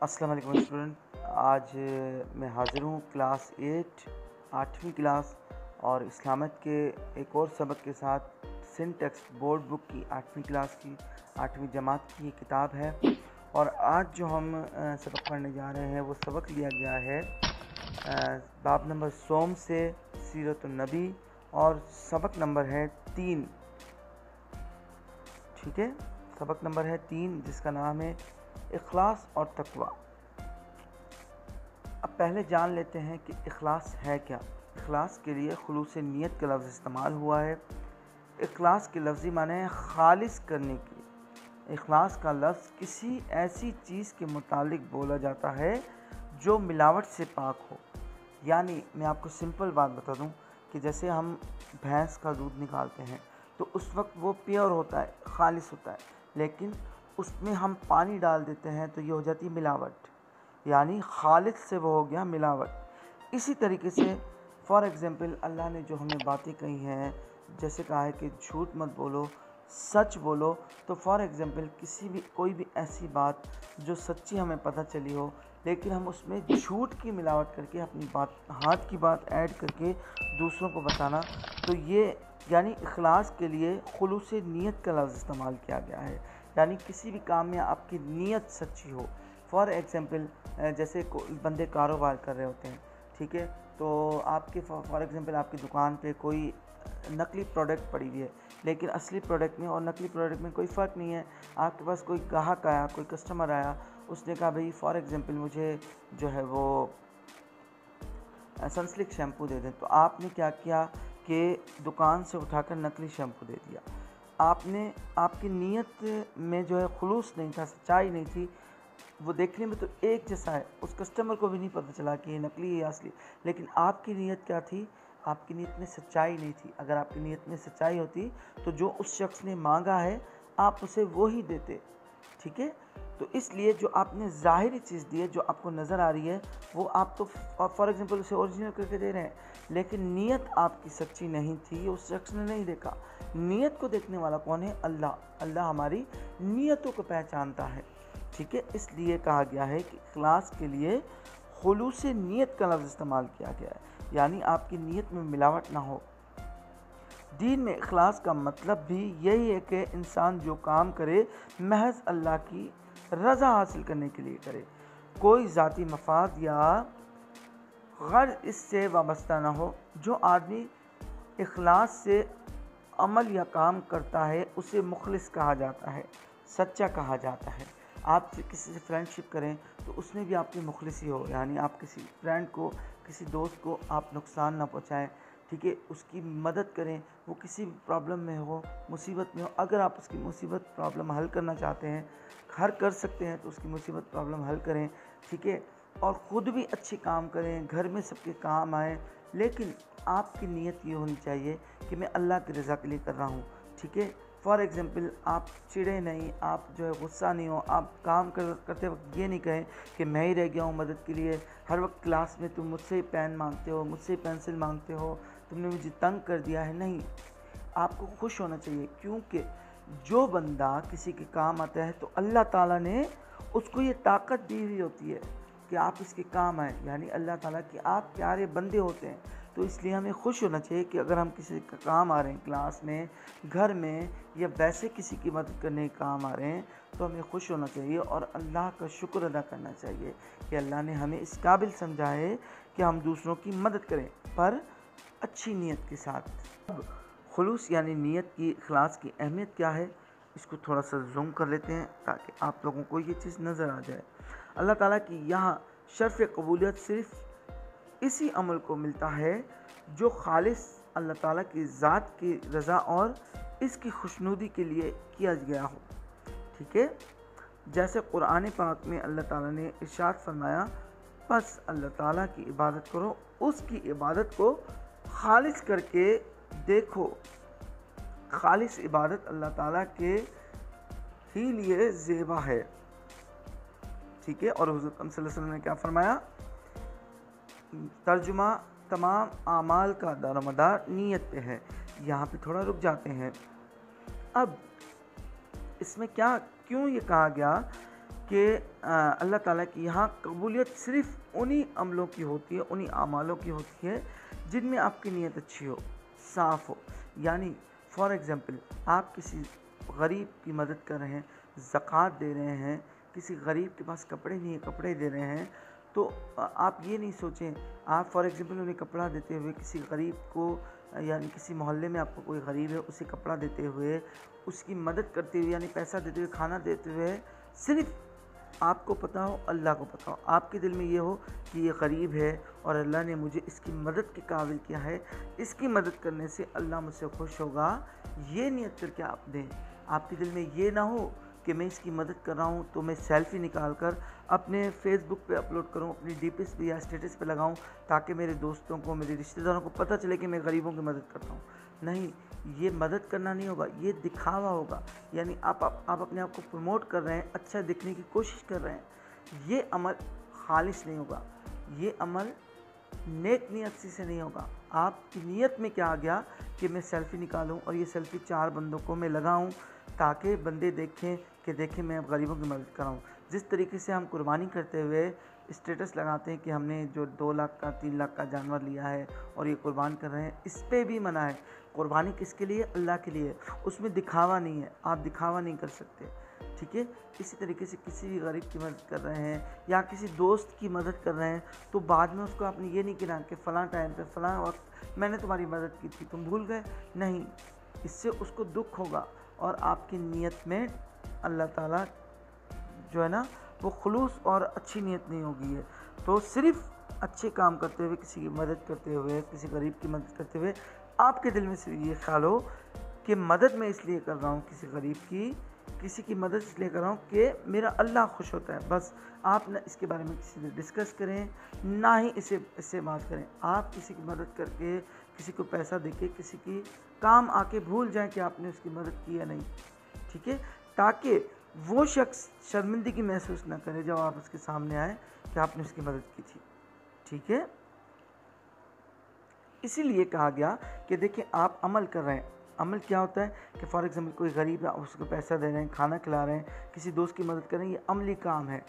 अस्सलाम वालेकुम स्टूडेंट। आज मैं हाज़िर हूँ क्लास 8 8वीं क्लास और इस्लामिक के एक और सबक के साथ। सिंटेक्स बोर्ड बुक की 8वीं क्लास की 8वीं जमात की ये किताब है। और आज जो हम सबक पढ़ने जा रहे हैं वो सबक लिया गया है बाब नंबर सोम से सीरतुन नबी और सबक नंबर है 3। ठीक है, सबक नंबर है 3 जिसका नाम है इखलास और तकवा। अब पहले जान लेते हैं कि इखलास है क्या। इखलास के लिए खुलूस नीयत का लफ्ज़ इस्तेमाल हुआ है। इखलास के लफ्ज़ी माने है खालिस करने की। इखलास का लफ्ज़ किसी ऐसी चीज़ के मुतालिक बोला जाता है जो मिलावट से पाक हो। यानी मैं आपको सिंपल बात बता दूं कि जैसे हम भैंस का दूध निकालते हैं तो उस वक्त वो प्योर होता है, खालिस होता है, लेकिन उसमें हम पानी डाल देते हैं तो ये हो जाती है मिलावट, यानी खालिस से वो हो गया मिलावट। इसी तरीके से फॉर एग्ज़ाम्पल अल्लाह ने जो हमें बातें कही हैं, जैसे कहा है कि झूठ मत बोलो, सच बोलो। तो फॉर एग्ज़ाम्पल कोई भी ऐसी बात जो सच्ची हमें पता चली हो लेकिन हम उसमें झूठ की मिलावट करके अपनी बात, हाथ की बात ऐड करके दूसरों को बताना, तो ये यानी इखलास के लिए खुलूस नीयत का लफ्ज़ इस्तेमाल किया गया है। यानी किसी भी काम में आपकी नीयत सच्ची हो। फॉर एग्ज़ाम्पल जैसे बंदे कारोबार कर रहे होते हैं, ठीक है, तो आपके फॉर एग्ज़ाम्पल आपकी दुकान पे कोई नकली प्रोडक्ट पड़ी हुई है, लेकिन असली प्रोडक्ट में और नकली प्रोडक्ट में कोई फ़र्क नहीं है। आपके पास कोई ग्राहक आया, कोई कस्टमर आया, उसने कहा भाई फॉर एग्ज़ाम्पल मुझे जो है वो सनसिल्क शैम्पू दे दें, तो आपने क्या किया कि दुकान से उठाकर नकली शैम्पू दे दिया। आपकी नीयत में जो है खुलूस नहीं था, सच्चाई नहीं थी। वो देखने में तो एक जैसा है, उस कस्टमर को भी नहीं पता चला कि ये नकली है या असली, लेकिन आपकी नीयत क्या थी? आपकी नीयत में सच्चाई नहीं थी। अगर आपकी नीयत में सच्चाई होती तो जो उस शख्स ने मांगा है आप उसे वो ही देते। ठीक है, तो इसलिए जो आपने ज़ाहिरी चीज़ दी है, जो आपको नज़र आ रही है, वो आप तो फॉर एग्ज़ाम्पल उसे ओरिजिनल करके दे रहे हैं, लेकिन नीयत आपकी सच्ची नहीं थी, उस शख्स ने नहीं देखा। नीयत को देखने वाला कौन है? अल्लाह। अल्लाह हमारी नीयतों को पहचानता है। ठीक है, इसलिए कहा गया है कि इखलास के लिए खुलूस नीयत का लफ्ज़ इस्तेमाल किया गया है, यानी आपकी नीयत में मिलावट ना हो। दीन में इखलास का मतलब भी यही है कि इंसान जो काम करे महज अल्लाह की रज़ा हासिल करने के लिए करे, कोई ज़ाती मफाद या गर्ज इससे वाबस्ता ना हो। जो आदमी इखलास से अमल या काम करता है उसे मुखलिस कहा जाता है, सच्चा कहा जाता है। आप किसी से फ्रेंडशिप करें तो उसमें भी आपकी मुखलिसी हो, यानी आप किसी फ्रेंड को, किसी दोस्त को आप नुकसान ना पहुंचाएं। ठीक है, उसकी मदद करें, वो किसी भी प्रॉब्लम में हो, मुसीबत में हो। अगर आप उसकी मुसीबत प्रॉब्लम हल करना चाहते हैं, कर सकते हैं, तो उसकी मुसीबत प्रॉब्लम हल करें। ठीक है, और ख़ुद भी अच्छे काम करें, घर में सबके काम आए, लेकिन आपकी नीयत ये होनी चाहिए कि मैं अल्लाह की रज़ा के लिए कर रहा हूँ। ठीक है, फॉर एग्ज़ाम्पल आप चिढ़े नहीं, आप जो है गुस्सा नहीं हो, आप काम करते वक्त ये नहीं कहें कि मैं ही रह गया हूँ मदद के लिए, हर वक्त क्लास में तुम मुझसे ही पेन मांगते हो, मुझसे ही पेंसिल मांगते हो, तुमने मुझे तंग कर दिया है। नहीं, आपको खुश होना चाहिए, क्योंकि जो बंदा किसी के काम आता है तो अल्लाह ताला ने उसको ये ताकत दी हुई होती है कि आप इसके काम आए, यानी अल्लाह ताला के आप प्यारे बंदे होते हैं। तो इसलिए हमें खुश होना चाहिए कि अगर हम किसी का काम आ रहे हैं, क्लास में, घर में, या वैसे किसी की मदद करने के काम आ रहे हैं, तो हमें खुश होना चाहिए और अल्लाह का शुक्र अदा करना चाहिए कि अल्लाह ने हमें इस काबिल समझा है कि हम दूसरों की मदद करें, पर अच्छी नीयत के साथ। अब खुलूस यानी नीयत की, इखलास की अहमियत क्या है, इसको थोड़ा सा जूम कर लेते हैं ताकि आप लोगों को ये चीज़ नज़र आ जाए। अल्लाह ताला की यहाँ शर्फ़ कबूलियत सिर्फ़ इसी अमल को मिलता है जो खालिस अल्लाह ताला की ज़ात की रज़ा और इसकी खुशनुदी के लिए किया गया हो। ठीक है, जैसे कुरान पाक में अल्लाह ताला ने इरशाद फरमाया, बस अल्लाह ताला की इबादत करो, उसकी इबादत को खालिस करके देखो। खालिस इबादत अल्लाह ताला के ही लिए ज़ेबा है। ठीक है, और हुज़ूर सल्लल्लाहु अलैहि वसल्लम ने क्या फरमाया? तर्जुमा, तमाम आमाल का दारोमदार नीयत पे है। यहाँ पे थोड़ा रुक जाते हैं। अब इसमें क्यों ये कहा गया कि अल्लाह ताला की यहाँ कबूलियत सिर्फ़ उन्हीं अमलों की होती है, उन्हीं अमालों की होती है जिनमें आपकी नीयत अच्छी हो, साफ़ हो। यानी फॉर एग्ज़ाम्पल आप किसी गरीब की मदद कर रहे हैं, ज़कात दे रहे हैं, किसी गरीब के पास कपड़े नहीं है, कपड़े दे रहे हैं, तो आप ये नहीं सोचें, आप फॉर एग्ज़ाम्पल उन्हें कपड़ा देते हुए किसी गरीब को, यानी किसी मोहल्ले में आपको कोई गरीब है उसे कपड़ा देते हुए, उसकी मदद करते हुए, यानी पैसा देते हुए, खाना देते हुए, सिर्फ़ आपको पता हो, अल्लाह को पता हो, आपके दिल में ये हो कि ये गरीब है और अल्लाह ने मुझे इसकी मदद के काबिल किया है, इसकी मदद करने से अल्लाह मुझसे खुश होगा, ये नियत करके आप दें। आपके दिल में ये ना हो कि मैं इसकी मदद कर रहा हूँ तो मैं सेल्फ़ी निकाल कर अपने फेसबुक पे अपलोड करूँ, अपनी डीपीएस पे या स्टेटस पे लगाऊँ, ताकि मेरे दोस्तों को, मेरे रिश्तेदारों को पता चले कि मैं गरीबों की मदद करता हूँ। नहीं, ये मदद करना नहीं होगा, ये दिखावा होगा। यानी आप अपने आप को प्रमोट कर रहे हैं, अच्छा दिखने की कोशिश कर रहे हैं। ये अमल खालिस नहीं होगा, ये अमल नेक नियत से नहीं होगा। आपकी नीयत में क्या आ गया कि मैं सेल्फ़ी निकालूं और ये सेल्फ़ी 4 बंदों को मैं लगाऊं ताकि बंदे देखें कि देखें मैं अब गरीबों की मदद कर रहा हूँ। जिस तरीके से हम कुर्बानी करते हुए स्टेटस लगाते हैं कि हमने जो 2 लाख का 3 लाख का जानवर लिया है और ये कुर्बान कर रहे हैं, इस पे भी मना है। कुर्बानी किसके लिए? अल्लाह के लिए। उसमें दिखावा नहीं है, आप दिखावा नहीं कर सकते, ठीक है। इसी तरीके से किसी भी गरीब की मदद कर रहे हैं या किसी दोस्त की मदद कर रहे हैं तो बाद में उसको आपने ये नहीं कहना कि फ़लाँ टाइम पे फ़लाँ वक्त मैंने तुम्हारी मदद की थी, तुम भूल गए। नहीं, इससे उसको दुख होगा और आपकी नीयत में अल्लाह ताला जो है ना वो खुलूस और अच्छी नीयत नहीं होगी है। तो सिर्फ़ अच्छे काम करते हुए, किसी की मदद करते हुए, किसी गरीब की मदद करते हुए आपके दिल में सिर्फ ये ख्याल हो कि मदद मैं इसलिए कर रहा हूँ किसी गरीब की, किसी की मदद इसलिए कर रहा हूँ कि मेरा अल्लाह खुश होता है। बस आप ना इसके बारे में किसी से डिस्कस करें, ना ही इससे बात करें। आप किसी की मदद करके, किसी को पैसा देके, किसी की काम आके भूल जाएं कि आपने उसकी मदद की या नहीं, ठीक है, ताकि वो शख्स शर्मिंदगी महसूस ना करे जब आप उसके सामने आए कि आपने उसकी मदद की थी, ठीक है। इसीलिए कहा गया कि देखिए आप अमल कर रहे हैं। अमल क्या होता है कि फॉर एग्ज़ाम्पल कोई गरीब है, उसको पैसा दे रहे हैं, खाना खिला रहे हैं, किसी दोस्त की मदद कर रहे हैं, ये अमली काम है,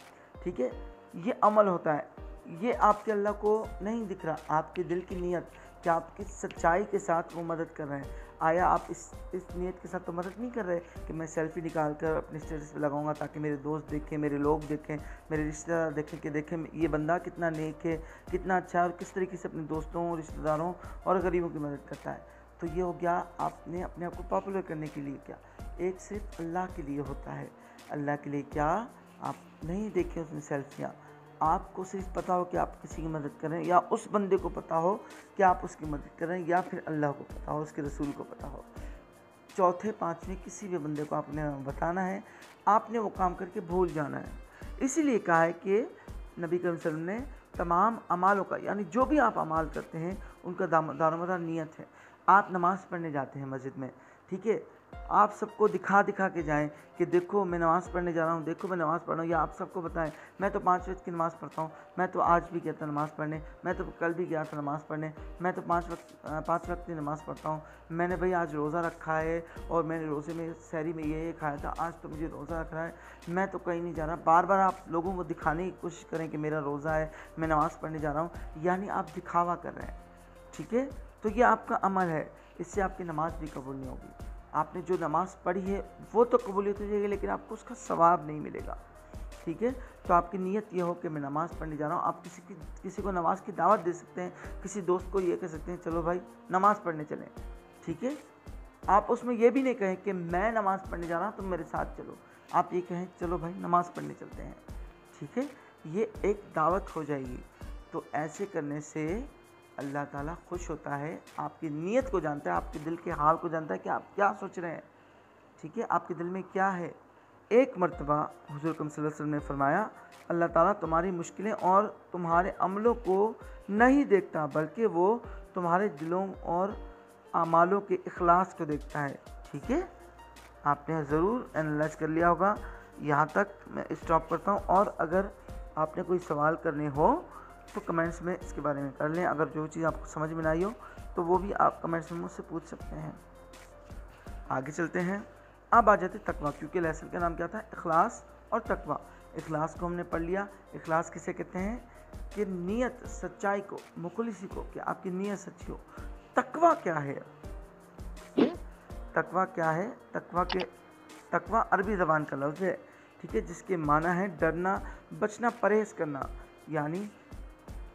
ठीक है। ये अमल होता है, ये आपके अल्लाह को नहीं दिख रहा, आपके दिल की नीयत कि आप किस सच्चाई के साथ वो मदद कर रहे हैं। आया आप इस नीयत के साथ तो मदद नहीं कर रहे कि मैं सेल्फ़ी निकाल कर अपने स्टेटस पे लगाऊंगा ताकि मेरे दोस्त देखें, मेरे लोग देखें, मेरे रिश्तेदार देखें कि देखें ये बंदा कितना नेक है, कितना अच्छा है और किस तरीके से अपने दोस्तों, रिश्तेदारों और गरीबों की मदद करता है। तो ये हो गया आपने अपने आप को पॉपुलर करने के लिए किया। एक सिर्फ अल्लाह के लिए होता है। अल्लाह के लिए क्या? आप नहीं देखें उसमें सेल्फियाँ, आपको सिर्फ पता हो कि आप किसी की मदद कर रहे हैं, या उस बंदे को पता हो कि आप उसकी मदद कर रहे हैं, या फिर अल्लाह को पता हो, उसके रसूल को पता हो। चौथे पाँचवें किसी भी बंदे को आपने बताना है, आपने वो काम करके भूल जाना है। इसीलिए कहा है कि नबी करीम सल्लल्लाहु अलैहि वसल्लम ने तमाम अमालों का, यानी जो भी आप अमाल करते हैं उनका दारोमदार नीयत है। आप नमाज़ पढ़ने जाते हैं मस्जिद में, ठीक है, आप सबको दिखा के जाएं कि देखो मैं नमाज़ पढ़ने जा रहा हूँ, देखो मैं नमाज़ पढ़ रहा हूँ, या आप सबको बताएं मैं तो 5 वक्त की नमाज़ पढ़ता हूँ, मैं तो आज भी गया था नमाज़ पढ़ने, मैं तो कल भी गया था नमाज़ पढ़ने, मैं तो 5 वक्त की नमाज़ पढ़ता हूँ, मैंने भाई आज रोज़ा रखा है और मैंने रोज़े में सहरी में ये खाया था, आज तो मुझे रोज़ा रख रहा है, मैं तो कहीं नहीं जा रहा। बार बार आप लोगों को दिखाने की कोशिश करें कि मेरा रोज़ा है, मैं नमाज़ पढ़ने जा रहा हूँ, यानी आप दिखावा कर रहे हैं, ठीक है। तो ये आपका अमल है, इससे आपकी नमाज़ भी कबूल नहीं होगी। आपने जो नमाज़ पढ़ी है वो तो कबूलियत हो जाएगी, लेकिन आपको उसका सवाब नहीं मिलेगा, ठीक है। तो आपकी नीयत ये हो कि मैं नमाज़ पढ़ने जा रहा हूँ। आप किसी को नमाज़ की दावत दे सकते हैं, किसी दोस्त को ये कह सकते हैं चलो भाई नमाज़ पढ़ने चलें, ठीक है। आप उसमें ये भी नहीं कहें कि मैं नमाज़ पढ़ने जा रहा हूँ तुम मेरे साथ चलो, आप ये कहें चलो भाई नमाज़ पढ़ने चलते हैं, ठीक है। ये एक दावत हो जाएगी। तो ऐसे करने से अल्लाह ताला खुश होता है, आपकी नीयत को जानता है, आपके दिल के हाल को जानता है कि आप क्या सोच रहे हैं, ठीक है, आपके दिल में क्या है। एक मर्तबा हुज़ूर अकरम सल्लल्लाहु अलैहि वसल्लम ने फरमाया, अल्लाह ताला तुम्हारी मुश्किलें और तुम्हारे अमलों को नहीं देखता, बल्कि वो तुम्हारे दिलों और अमालों के इखलास को देखता है, ठीक है। आपने ज़रूर एनालाइज कर लिया होगा। यहाँ तक मैं स्टॉप करता हूँ, और अगर आपने कोई सवाल करने हो तो कमेंट्स में इसके बारे में कर लें। अगर जो चीज़ आपको समझ में ना आई हो तो वो भी आप कमेंट्स में मुझसे पूछ सकते हैं। आगे चलते हैं। अब आ जाते तकवा, क्योंकि लेसन का नाम क्या था? इखलास और तकवा। इखलास को हमने पढ़ लिया। इखलास किसे कहते हैं कि नीयत, सच्चाई को, मुखलिसी को, कि आपकी नीयत सच्ची हो। तकवा क्या है? तकवा क्या है? तकवा अरबी ज़बान का लफ्ज़ है, ठीक है, जिसके माना है डरना, बचना, परहेज़ करना। यानी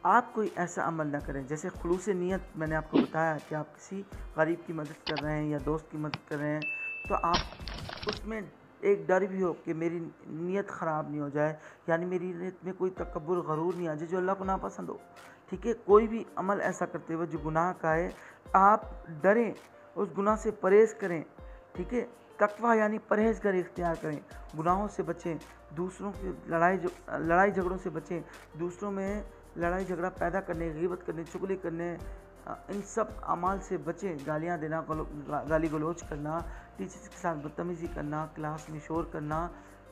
आप कोई ऐसा अमल ना करें, जैसे खुलूस नीयत मैंने आपको बताया कि आप किसी गरीब की मदद कर रहे हैं या दोस्त की मदद कर रहे हैं, तो आप उसमें एक डर भी हो कि मेरी नीयत ख़राब नहीं हो जाए, यानी मेरी नीयत में कोई तकब्बुर, गरूर नहीं आ जाए जो अल्लाह को नापसंद हो, ठीक है। कोई भी अमल ऐसा करते हुए जो गुनाह का है, आप डरें, उस गुनाह से परहेज़ करें, ठीक है। तकवा यानी परहेज़गारी इख्तियार करें, गुनाहों से बचें, दूसरों की लड़ाई झगड़ों से बचें, दूसरों में लड़ाई झगड़ा पैदा करने, ग़ीबत करने, चुगली करने, इन सब अमाल से बचें। गालियाँ देना, गाली गलौज करना, टीचर्स के साथ बदतमीज़ी करना, क्लास में शोर करना,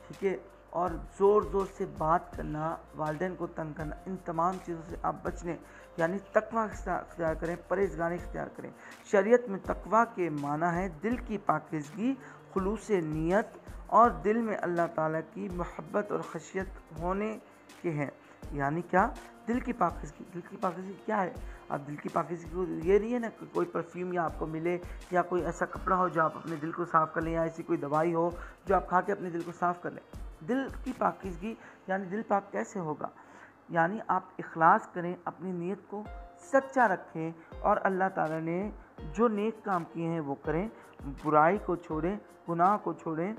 ठीक है, और ज़ोर ज़ोर से बात करना, वालिदैन को तंग करना, इन तमाम चीज़ों से आप बचने, यानी तकवा इख्तियार करें, परहेज़गारी इख्तियार करें। शरीयत में तकवा के माना है दिल की पाकीज़गी, खुलूस नीयत और दिल में अल्लाह ताला की मोहब्बत और खशियत होने के हैं। यानी क्या? दिल की पाकीज़गी। दिल की पाकीज़गी क्या है? आप दिल की पाकीज़गी को ये नहीं है ना कि कोई परफ्यूम या आपको मिले, या कोई ऐसा कपड़ा हो जो आप अपने दिल को साफ़ कर लें, या ऐसी कोई दवाई हो जो आप खा के अपने दिल को साफ़ कर लें। दिल की पाकीज़गी यानी दिल पाक कैसे होगा? यानी आप इखलास करें, अपनी नीयत को सच्चा रखें और अल्लाह ताला ने जो नेक काम किए हैं वो करें, बुराई को छोड़ें, गुनाह को छोड़ें,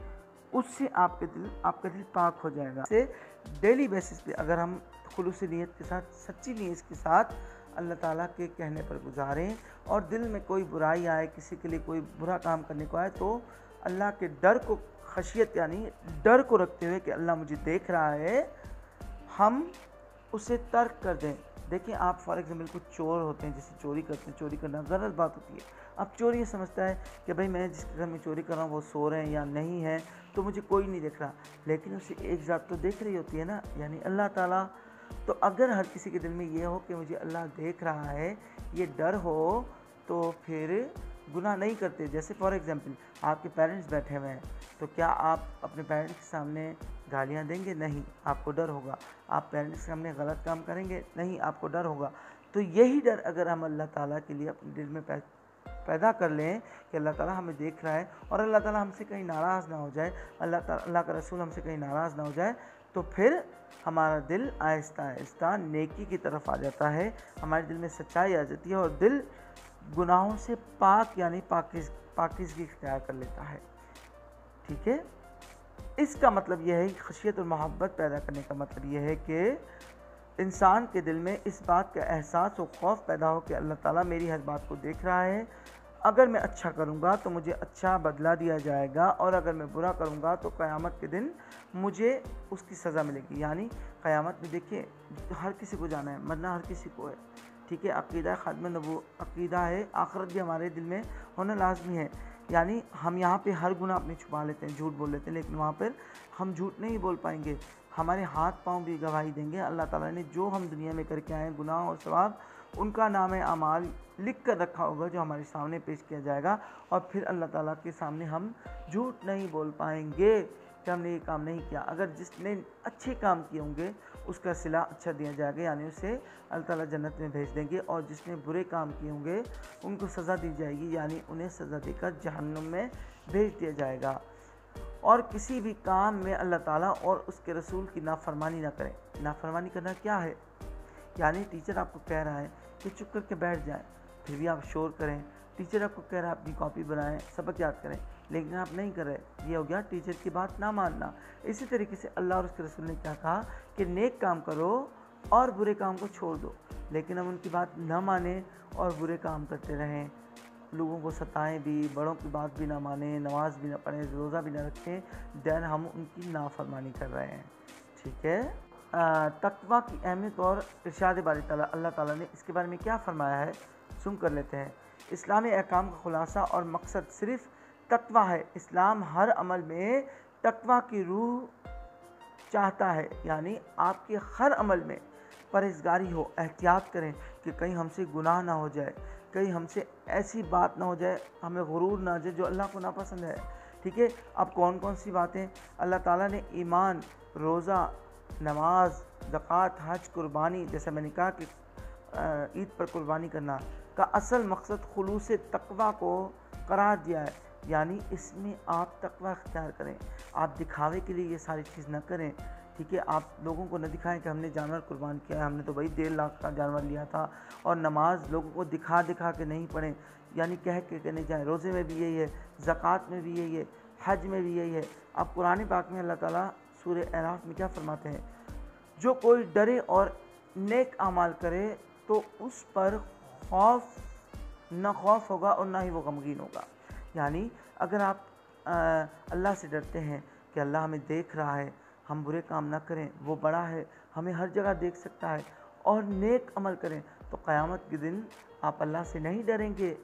उससे आपका दिल पाक हो जाएगा। से डेली बेसिस पे अगर हम खुलूस नीयत के साथ, सच्ची नीयत के साथ अल्लाह ताला के कहने पर गुजारें, और दिल में कोई बुराई आए, किसी के लिए कोई बुरा काम करने को आए, तो अल्लाह के डर को, खशियत यानी डर को रखते हुए कि अल्लाह मुझे देख रहा है, हम उसे तर्क कर दें। देखिए, आप फॉर एग्जाम्पल कुछ चोर होते हैं, जैसे चोरी करते हैं, चोरी करना गलत बात होती है। अब चोर ये समझता है कि भाई मैं जिसके घर में चोरी कर रहा हूँ वो सो रहे हैं या नहीं है, तो मुझे कोई नहीं देख रहा, लेकिन उसे एक ज़ात तो देख रही होती है ना, यानी अल्लाह ताला। तो अगर हर किसी के दिल में ये हो कि मुझे अल्लाह देख रहा है, ये डर हो, तो फिर गुनाह नहीं करते। जैसे फॉर एग्जांपल आपके पेरेंट्स बैठे हुए हैं, तो क्या आप अपने पेरेंट्स के सामने गालियाँ देंगे? नहीं, आपको डर होगा। आप पेरेंट्स के सामने गलत काम करेंगे? नहीं, आपको डर होगा। तो यही डर अगर हम अल्लाह ताला के लिए अपने दिल में पैदा कर लें कि अल्लाह ताला हमें देख रहा है, और अल्लाह ताला हमसे कहीं नाराज़ ना हो जाए, अल्लाह का रसूल हमसे कहीं नाराज़ ना हो जाए, तो फिर हमारा दिल आहिस्ता आहिस्ता नेकी की तरफ आ जाता है, हमारे दिल में सच्चाई आ जाती है, और दिल गुनाहों से पाक यानी पाकीज़गी इख्तियार कर लेता है, ठीक है। इसका मतलब यह है कि खशियत और मोहब्बत पैदा करने का मतलब यह है कि इंसान के दिल में इस बात का एहसास और खौफ पैदा हो कि अल्लाह ताला मेरी हर बात को देख रहा है, अगर मैं अच्छा करूँगा तो मुझे अच्छा बदला दिया जाएगा, और अगर मैं बुरा करूँगा तो क़यामत के दिन मुझे उसकी सज़ा मिलेगी। यानी क़यामत में देखिए, हर किसी को जाना है, मरना हर किसी को है, ठीक है। अक़ीदा ख़ात्म नबूवत अक़ीदा है, आखिरत भी हमारे दिल में होना लाजमी है। यानी हम यहाँ पे हर गुनाह अपने छुपा लेते हैं, झूठ बोल लेते हैं, लेकिन वहाँ पर हम झूठ नहीं बोल पाएंगे, हमारे हाथ पाँव भी गवाही देंगे। अल्लाह ताला ने जो हम दुनिया में करके आए हैं गुनाह और सवाब, उनका नाम अमाल लिख कर रखा होगा जो हमारे सामने पेश किया जाएगा, और फिर अल्लाह ताला के सामने हम झूठ नहीं बोल पाएंगे कि हमने ये काम नहीं किया। अगर जिसने अच्छे काम किए होंगे उसका सिला अच्छा दिया जाएगा, यानी उसे अल्लाह ताला जन्नत में भेज देंगे, और जिसने बुरे काम किए होंगे उनको सज़ा दी जाएगी, यानी उन्हें सज़ा देकर जहन्नुम में भेज दिया जाएगा। और किसी भी काम में अल्लाह ताला और उसके रसूल की नाफरमानी ना करें। नाफरमानी करना क्या है? यानी टीचर आपको कह रहा है कि चुप करके बैठ जाएं, फिर भी आप शोर करें। टीचर आपको कह रहा है अपनी कॉपी बनाएं, सबक याद करें, लेकिन आप नहीं कर रहे, ये हो गया टीचर की बात ना मानना। इसी तरीके से अल्लाह और उसके रसूल ने क्या कहा कि नेक काम करो और बुरे काम को छोड़ दो, लेकिन हम उनकी बात ना माने और बुरे काम करते रहें, लोगों को सताएं भी, बड़ों की बात भी ना माने, नमाज भी ना पढ़ें, रोज़ा भी ना रखें, देन हम उनकी नाफरमानी कर रहे हैं, ठीक है। तकवा की अहमियत और इरशाद बारी ताला, अल्लाह ताला ने इसके बारे में क्या फरमाया है, सुन कर लेते हैं। इस्लामी अहकाम का खुलासा और मकसद सिर्फ़ तकवा है। इस्लाम हर अमल में तकवा की रूह चाहता है, यानी आपके हर अमल में परहेज़गारी हो, एहतियात करें कि कहीं हमसे गुनाह ना हो जाए, कहीं हमसे ऐसी बात ना हो जाए, हमें गुरूर ना आ जाए जो अल्लाह को नापसंद है। ठीक है। अब कौन कौन सी बातें अल्लाह ताला ने ईमान, रोज़ा, नमाज, ज़कात, हज, कुर्बानी, जैसे मैंने कहा कि ईद पर कुर्बानी करना का असल मकसद खुलूस तक़वा को करार दिया है, यानी इसमें आप तक़वा इख्तियार करें, आप दिखावे के लिए ये सारी चीज़ न करें, ठीक है। आप लोगों को न दिखाएं कि हमने जानवर कुर्बान किया है, हमने तो भाई 1.5 लाख का जानवर लिया था। और नमाज लोगों को दिखा दिखा के नहीं पढ़ें, यानी कह के नहीं जाएँ। रोज़े में भी यही है, ज़कात में भी यही है, हज में भी यही है। अब कुरान पाक में अल्लाह ताला सूरह अराफ में क्या फरमाते हैं, जो कोई डरे और नेक अमाल करे तो उस पर खौफ होगा और ना ही वो गमगीन होगा। यानी अगर आप अल्लाह से डरते हैं कि अल्लाह हमें देख रहा है, हम बुरे काम ना करें, वो बड़ा है, हमें हर जगह देख सकता है, और नेक अमल करें, तो क़यामत के दिन आप अल्लाह से नहीं डरेंगे,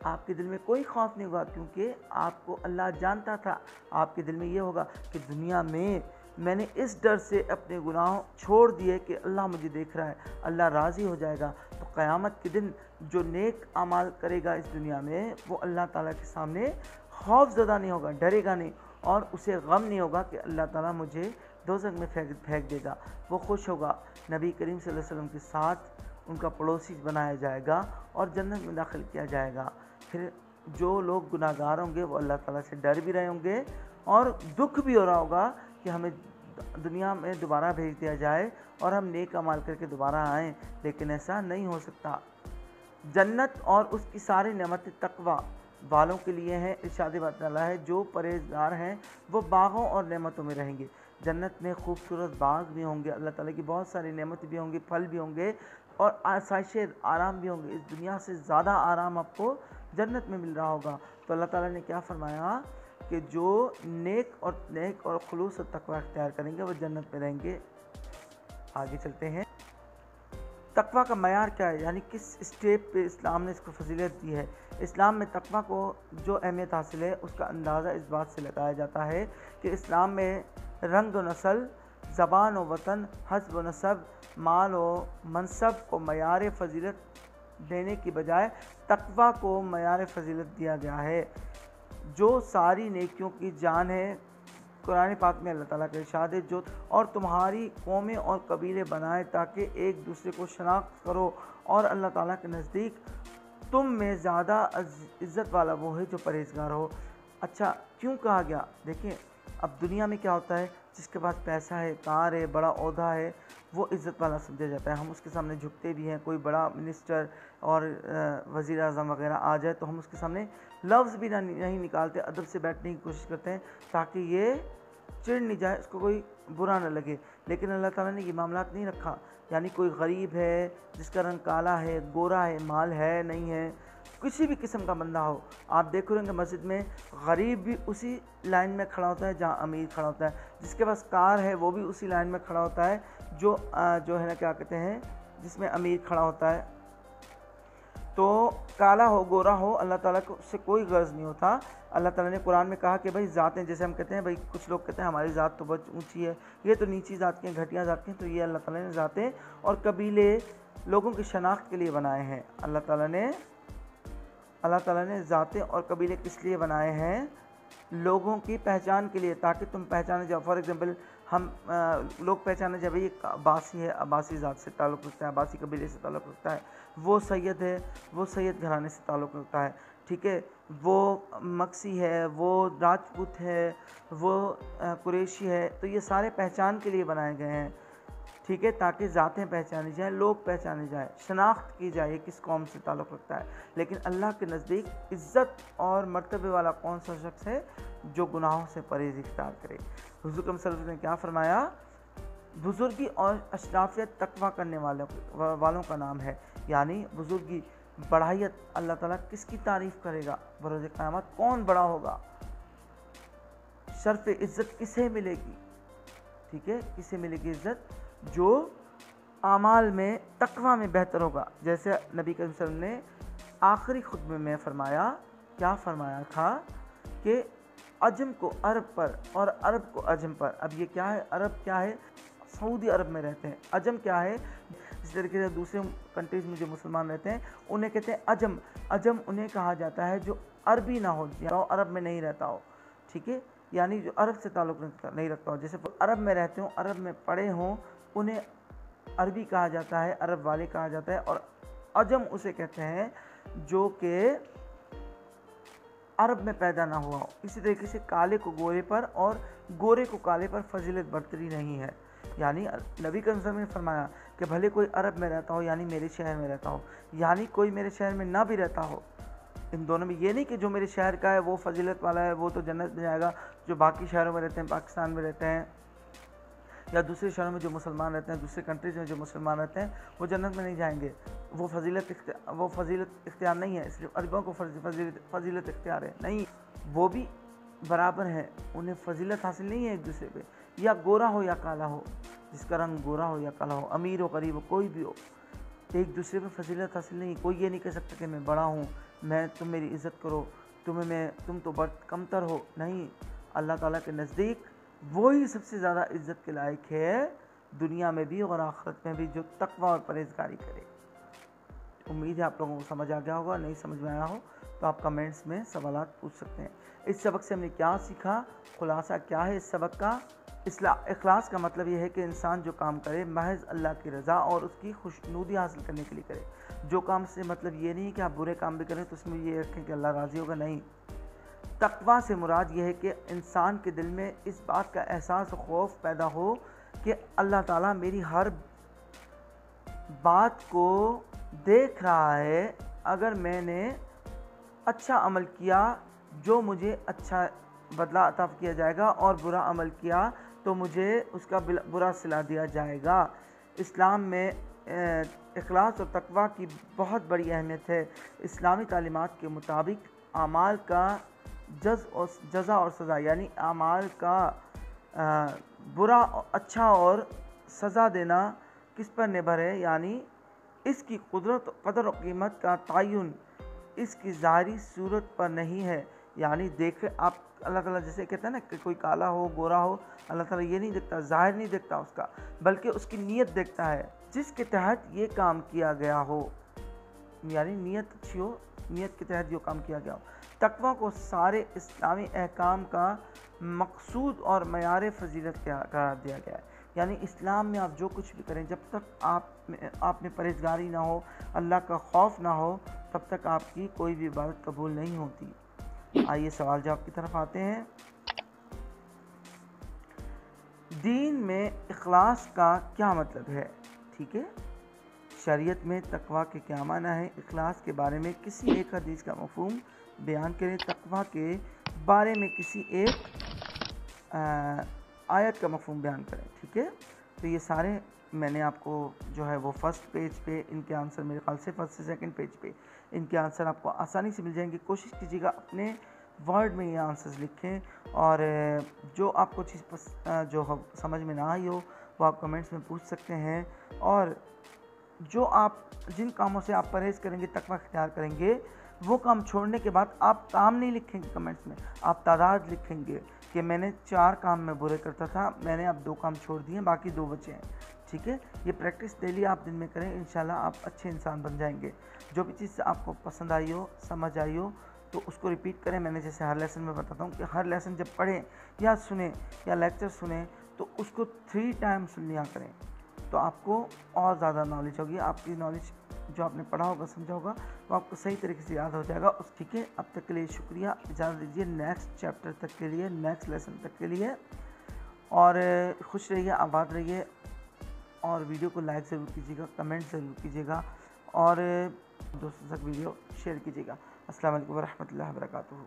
आपके दिल में कोई खौफ नहीं होगा, क्योंकि आपको अल्लाह जानता था। आपके दिल में ये होगा कि दुनिया में मैंने इस डर से अपने गुनाह छोड़ दिए कि अल्लाह मुझे देख रहा है, अल्लाह राज़ी हो जाएगा। तो क़यामत के दिन जो नेक अमाल करेगा इस दुनिया में, वो अल्लाह ताला के सामने खौफज़दा नहीं होगा, डरेगा नहीं, और उसे गम नहीं होगा कि अल्लाह ताला मुझे दोज़ख में फेंक देगा। वो खुश होगा, नबी करीम सल्लल्लाहु अलैहि वसल्लम के साथ उनका पड़ोसी बनाया जाएगा और जन्नत में दाखिल किया जाएगा। फिर जो लोग गुनाहगार होंगे वो अल्लाह ताला से डर भी रहे होंगे और दुख भी हो रहा होगा कि हमें दुनिया में दोबारा भेज दिया जाए और हम नेक अमाल करके दोबारा आएँ, लेकिन ऐसा नहीं हो सकता। जन्नत और उसकी सारी नेमतें तक़वा वालों के लिए हैं। इरशाद ताला है, जो परहेज़गार हैं वो बागों और नेमतों में रहेंगे। जन्नत में खूबसूरत बाग भी होंगे, अल्लाह ताला की बहुत सारी नेमत भी होंगी, फल भी होंगे और आसाइशें, आराम भी होंगे। इस दुनिया से ज़्यादा आराम आपको जन्नत में मिल रहा होगा। तो अल्लाह ताला ने क्या फरमाया कि जो नेक और खुलूस और तक़वा इख्तियार करेंगे वो जन्नत में रहेंगे। आगे चलते हैं, तक़वा का मयार क्या है, यानी किस स्टेप पे इस्लाम ने इसको फजीलत दी है। इस्लाम में तक़वा को जो अहमियत हासिल है उसका अंदाज़ा इस बात से लगाया जाता है कि इस्लाम में रंग व नस्ल, ज़बान व वतन, हस्ब व नसब, माल व मनसब को मयार फजीलत देने की बजाय तक़वा को मयार फजीलत दिया गया है, जो सारी नेकियों की जान है। कुरान पाक में अल्लाह ताला का इरशाद है, जो और तुम्हारी कौमें और कबीले बनाए ताकि एक दूसरे को शनाख्त करो, और अल्लाह ताला के नज़दीक तुम में ज़्यादा इज़्ज़त वाला वो है जो परहेज़गार हो। अच्छा, क्यों कहा गया? देखिए, अब दुनिया में क्या होता है, जिसके पास पैसा है, कार है, बड़ा ओहदा है, वो इज़्ज़त वाला समझा जाता है। हम उसके सामने झुकते भी हैं। कोई बड़ा मिनिस्टर और वज़ीर आज़म वगैरह आ जाए तो हम उसके सामने लफ्ज़ भी नहीं निकालते, अदब से बैठने की कोशिश करते हैं ताकि ये चिढ़ नहीं जाए, उसको कोई बुरा न लगे। लेकिन अल्लाह ताला ने ये मामलात नहीं रखा। यानी कोई गरीब है, जिसका रंग काला है, गोरा है, माल है नहीं है, किसी भी किस्म का बंदा हो, आप देख रहे होंगे मस्जिद में गरीब भी उसी लाइन में खड़ा होता है जहाँ अमीर खड़ा होता है, जिसके पास कार है वो भी उसी लाइन में खड़ा होता है जो है ना, क्या कहते हैं, जिसमें अमीर खड़ा होता है। तो काला हो, गोरा हो, अल्लाह ताला को उससे कोई गर्ज नहीं होता। अल्लाह ताला ने कुरान में कहा कि भाई ज़ातें, जैसे हम कहते हैं भाई, कुछ लोग कहते हैं हमारी ज़ात तो बहुत ऊंची है, ये तो नीची ज़ात की हैं, घटिया ज़ात की हैं। तो ये अल्लाह ताला ने ज़ातें और कबीले लोगों की शनाख्त के लिए बनाए हैं। अल्लाह ताला ने ज़ातें और कबीले किस लिए बनाए हैं? लोगों की पहचान के लिए, ताकि तुम पहचाने जाओ। फॉर एग्ज़ाम्पल, हम लोग पहचाने जाए भाई एक अब्बासी है, अब्बासी ज़ात से ताल्लुक़ रखता है, अब्बासी कबीले से ताल्लुक़ रखता है, वो सैयद है, वो सैयद घराने से ताल्लुक़ रखता है, ठीक है, वो मक्सी है, वो राजपूत है, वो कुरैशी है। तो ये सारे पहचान के लिए बनाए गए हैं, ठीक है, ताकि ज़ातें पहचानी जाए, लोग पहचाने जाए, शनाख्त की जाए किस कौम से ताल्लुक़ रखता है। लेकिन अल्लाह के नज़दीक इज़्ज़त और मर्तबे वाला कौन सा शख्स है? जो गुनाहों से परहेज़ इख्तियार करे। हुज़ूर सल्लल्लाहु अलैहि वसल्लम ने क्या फरमाया? बुज़ुर्गी और अशराफियत तक़वा करने वालों का नाम है। यानी बुज़ुर्गी, बढ़ाइयत, अल्लाह ताला किसकी तारीफ़ करेगा बरोज़ क़यामत? कौन बड़ा होगा? शर्फ़ इज़्ज़त किसे मिलेगी? ठीक है, किसे मिलेगी इज़्ज़त? जो आमाल में, तक़वा में बेहतर होगा। जैसे नबी करीम सल्लल्लाहु अलैहि वसल्लम ने आखिरी खुतबे में फरमाया, क्या फरमाया था कि अजम को अरब पर और अरब को अजम पर। अब ये क्या है? अरब क्या है? सऊदी अरब में रहते हैं। अजम क्या है? इस तरीके से दूसरे कंट्रीज़ में जो मुसलमान रहते हैं उन्हें कहते हैं अजम। अजम उन्हें कहा जाता है जो अरबी ना हो, या अरब में नहीं रहता हो, ठीक है, यानी जो अरब से ताल्लुक़ नहीं रखता हो, जैसे अरब में रहते हों, अरब में पढ़े हों, उन्हें अरबी कहा जाता है, अरब वाले कहा जाता है। और अजम उसे कहते हैं जो कि अरब में पैदा ना हुआ हो। इसी तरीके से काले को गोरे पर और गोरे को काले पर फजीलत बरतरी नहीं है। यानी नबी करीम सल्लल्लाहु अलैहि वसल्लम ने फरमाया कि भले कोई अरब में रहता हो, यानी मेरे शहर में रहता हो, यानी कोई मेरे शहर में ना भी रहता हो, इन दोनों में ये नहीं कि जो मेरे शहर का है वो फजीलत वाला है, वो तो जन्नत में जाएगा, जो बाकी शहरों में रहते हैं, पाकिस्तान में रहते हैं या दूसरे शहरों में जो मुसलमान रहते हैं, दूसरे कंट्रीज़ में जो मुसलमान रहते हैं, वो जन्नत में नहीं जाएंगे। वो फजीलत इख्तियार नहीं है, सिर्फ अरबों को फजीलत इख्तियार है, नहीं, वो भी बराबर है, उन्हें फजीलत हासिल नहीं है एक दूसरे पे। या गोरा हो या काला हो, जिसका रंग गोरा हो या काला हो, अमीर हो गरीब हो, कोई भी हो, एक दूसरे पे फजीलत हासिल नहीं। कोई ये नहीं कह सकता कि मैं बड़ा हूँ, तुम मेरी इज़्ज़त करो, तुम तो बहुत कमतर हो। नहीं, अल्लाह ताला के नज़दीक वही सबसे ज़्यादा इज़्ज़त के लायक है, दुनिया में भी और आखिरत में भी, जो तकवा और परहेज़गारी करे। उम्मीद है आप लोगों को समझ आ गया होगा। नहीं समझ में आया हो तो आप कमेंट्स में सवालात पूछ सकते हैं। इस सबक से हमने क्या सीखा, खुलासा क्या है इस सबक का? इखलास का मतलब यह है कि इंसान जो काम करे महज अल्लाह की रज़ा और उसकी खुशनुदी हासिल करने के लिए करे। जो काम से मतलब ये नहीं है कि आप बुरे काम भी करें तो उसमें ये रखें कि अल्लाह राज़ी होगा, नहीं। तकवा से मुराद यह है कि इंसान के दिल में इस बात का एहसास और खौफ पैदा हो कि अल्लाह ताला मेरी हर बात को देख रहा है। अगर मैंने अच्छा अमल किया जो मुझे अच्छा बदला अता किया जाएगा, और बुरा अमल किया तो मुझे उसका बुरा सिला दिया जाएगा। इस्लाम में इखलास और तकवा की बहुत बड़ी अहमियत है। इस्लामी तालीमात के मुताबिक आमाल का जज़ा और सज़ा, यानी आमाल का बुरा अच्छा और सज़ा देना किस पर निर्भर है, यानी इसकी कुदरत, कदर और कीमत का तयन इसकी ज़ाहिरी सूरत पर नहीं है। यानी देखे आप, अल्लाह ताला जैसे कहते हैं ना कि कोई काला हो गोरा हो, अल्लाह ताला ये नहीं देखता, ज़ाहिर नहीं देखता उसका, बल्कि उसकी नीयत देखता है जिसके तहत ये काम किया गया हो, यानी नीयत अच्छी हो, नीयत के तहत जो काम किया गया हो। तकवा को सारे इस्लामी अहकाम का मकसूद और मयार फजीलत करार दिया गया है। यानी इस्लाम में आप जो कुछ भी करें, जब तक आप में परहेज़गारी ना हो, अल्लाह का खौफ ना हो, तब तक आपकी कोई भी इबादत कबूल नहीं होती। आइए सवाल जवाब की तरफ आते हैं। दीन में इखलास का क्या मतलब है? ठीक है, शरीयत में तकवा के क्या माना है? इखलास के बारे में किसी एक हदीस का मफ़हूम बयान करें। तकवा के बारे में किसी एक आयत का मफ़हूम बयान करें। ठीक है, तो ये सारे मैंने आपको जो है वो फर्स्ट पेज पे इनके आंसर, मेरे ख्याल से फर्स्ट से सेकंड पेज पे इनके आंसर आपको आसानी से मिल जाएंगे। कोशिश कीजिएगा अपने वर्ड में ये आंसर्स लिखें, और जो आपको चीज़ जो समझ में ना आई हो वो आप कमेंट्स में पूछ सकते हैं। और जो आप जिन कामों से आप परहेज़ करेंगे, तकवा इख्तियार करेंगे, वो काम छोड़ने के बाद आप काम नहीं लिखेंगे कमेंट्स में, आप तादाद लिखेंगे कि मैंने 4 काम में बुरे करता था, मैंने अब 2 काम छोड़ दिए, बाकी 2 बचे हैं। ठीक है, ये प्रैक्टिस डेली आप दिन में करें, इंशाल्लाह आप अच्छे इंसान बन जाएंगे। जो भी चीज़ आपको पसंद आई हो, समझ आई हो, तो उसको रिपीट करें। मैंने जैसे हर लेसन में बताता हूँ कि हर लेसन जब पढ़ें या सुने या लेक्चर सुने तो उसको 3 टाइम सुन लिया करें, तो आपको और ज़्यादा नॉलेज होगी। आपकी नॉलेज जो आपने पढ़ा होगा, समझा होगा, वो आपको सही तरीके से याद हो जाएगा। ठीक है, अब तक के लिए शुक्रिया, इजाज़त दीजिए नेक्स्ट चैप्टर तक के लिए, नेक्स्ट लेसन तक के लिए। और खुश रहिए, आबाद रहिए, और वीडियो को लाइक ज़रूर कीजिएगा, कमेंट ज़रूर कीजिएगा, और दोस्तों तक वीडियो शेयर कीजिएगा। अस्सलाम वालेकुम व रहमतुल्लाहि व बरकातुहू।